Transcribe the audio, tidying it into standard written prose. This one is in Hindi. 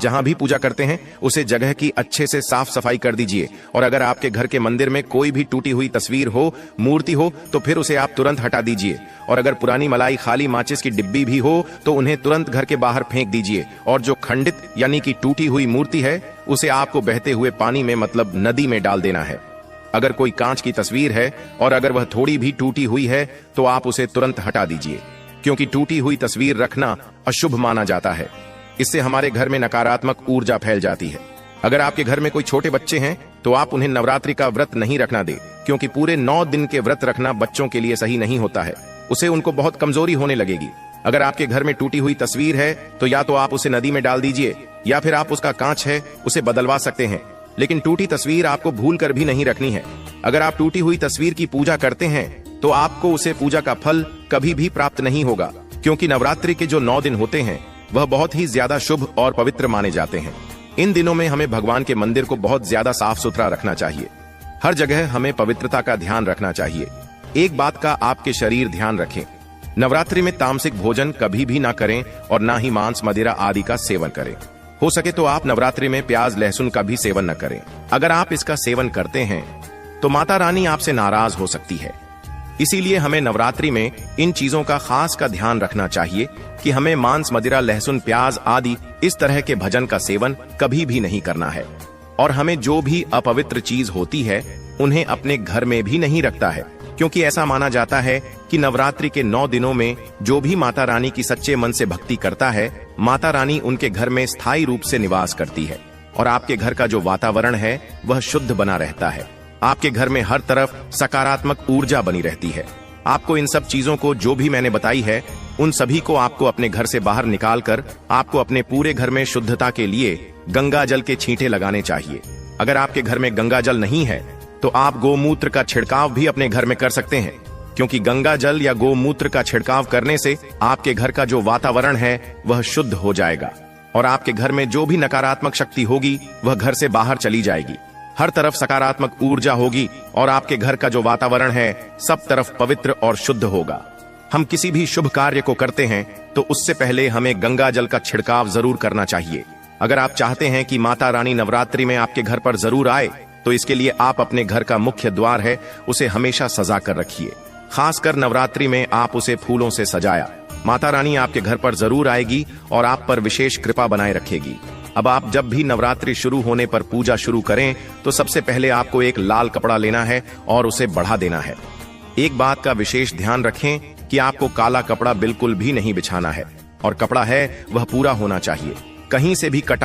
जहां भी पूजा करते हैं उसे जगह की अच्छे से साफ सफाई कर दीजिए। और अगर आपके घर के मंदिर में कोई भी टूटी हुई तस्वीर हो, मूर्ति हो, तो फिर उसे आप तुरंत हटा दीजिए। और अगर पुरानी मलाई, खाली माचिस की डिब्बी भी हो तो उन्हें तुरंत घर के बाहर फेंक दीजिए। और जो खंडित यानी कि टूटी हुई मूर्ति है उसे आपको बहते हुए पानी में मतलब नदी में डाल देना है। अगर कोई कांच की तस्वीर है और अगर वह थोड़ी भी टूटी हुई है तो आप उसे तुरंत हटा दीजिए, क्योंकि टूटी हुई तस्वीर रखना अशुभ माना जाता है। इससे हमारे घर में नकारात्मक ऊर्जा फैल जाती है। अगर आपके घर में कोई छोटे बच्चे हैं तो आप उन्हें नवरात्रि का व्रत नहीं रखना दे, क्योंकि पूरे 9 दिन के व्रत रखना बच्चों के लिए सही नहीं होता है। उसे उनको बहुत कमजोरी होने लगेगी। अगर आपके घर में टूटी हुई तस्वीर है तो या तो आप उसे नदी में डाल दीजिए या फिर आप उसका कांच है उसे बदलवा सकते हैं, लेकिन टूटी तस्वीर आपको भूल कर भी नहीं रखनी है। अगर आप टूटी हुई तस्वीर की पूजा करते हैं तो आपको उसे पूजा का फल कभी भी प्राप्त नहीं होगा, क्योंकि नवरात्रि के जो 9 दिन होते हैं वह बहुत ही ज्यादा शुभ और पवित्र माने जाते हैं। इन दिनों में हमें भगवान के मंदिर को बहुत ज्यादा साफ सुथरा रखना चाहिए। हर जगह हमें पवित्रता का ध्यान रखना चाहिए। एक बात का आपके शरीर ध्यान रखें, नवरात्रि में तामसिक भोजन कभी भी ना करें और ना ही मांस, मदिरा आदि का सेवन करें। हो सके तो आप नवरात्रि में प्याज, लहसुन का भी सेवन न करें। अगर आप इसका सेवन करते हैं तो माता रानी आपसे नाराज हो सकती है। इसीलिए हमें नवरात्रि में इन चीजों का खास का ध्यान रखना चाहिए कि हमें मांस, मदिरा, लहसुन, प्याज आदि इस तरह के भोजन का सेवन कभी भी नहीं करना है। और हमें जो भी अपवित्र चीज होती है उन्हें अपने घर में भी नहीं रखता है, क्योंकि ऐसा माना जाता है कि नवरात्रि के 9 दिनों में जो भी माता रानी की सच्चे मन से भक्ति करता है, माता रानी उनके घर में स्थायी रूप से निवास करती है और आपके घर का जो वातावरण है वह शुद्ध बना रहता है। आपके घर में हर तरफ सकारात्मक ऊर्जा बनी रहती है। आपको इन सब चीजों को जो भी मैंने बताई है उन सभी को आपको अपने घर से बाहर निकालकर आपको अपने पूरे घर में शुद्धता के लिए गंगा जल के छींटे लगाने चाहिए। अगर आपके घर में गंगा जल नहीं है तो आप गोमूत्र का छिड़काव भी अपने घर में कर सकते हैं, क्योंकि गंगा जल या गोमूत्र का छिड़काव करने से आपके घर का जो वातावरण है वह शुद्ध हो जाएगा और आपके घर में जो भी नकारात्मक शक्ति होगी वह घर से बाहर चली जाएगी। हर तरफ सकारात्मक ऊर्जा होगी और आपके घर का जो वातावरण है सब तरफ पवित्र और शुद्ध होगा। हम किसी भी शुभ कार्य को करते हैं तो उससे पहले हमें गंगा जल का छिड़काव जरूर करना चाहिए। अगर आप चाहते हैं कि माता रानी नवरात्रि में आपके घर पर जरूर आए तो इसके लिए आप अपने घर का मुख्य द्वार है उसे हमेशा सजा कर रखिए। खासकर नवरात्रि में आप उसे फूलों से सजाया। माता रानी आपके घर पर जरूर आएगी और आप पर विशेष कृपा बनाए रखेगी। अब आप जब भी नवरात्रि शुरू होने पर पूजा शुरू करें तो सबसे पहले आपको एक लाल कपड़ा लेना है और उसे बढ़ा देना है। एक बात का विशेष ध्यान रखें कि आपको काला कपड़ा बिल्कुल भी नहीं बिछाना है और कपड़ा है वह पूरा होना चाहिए, कहीं से भी कटा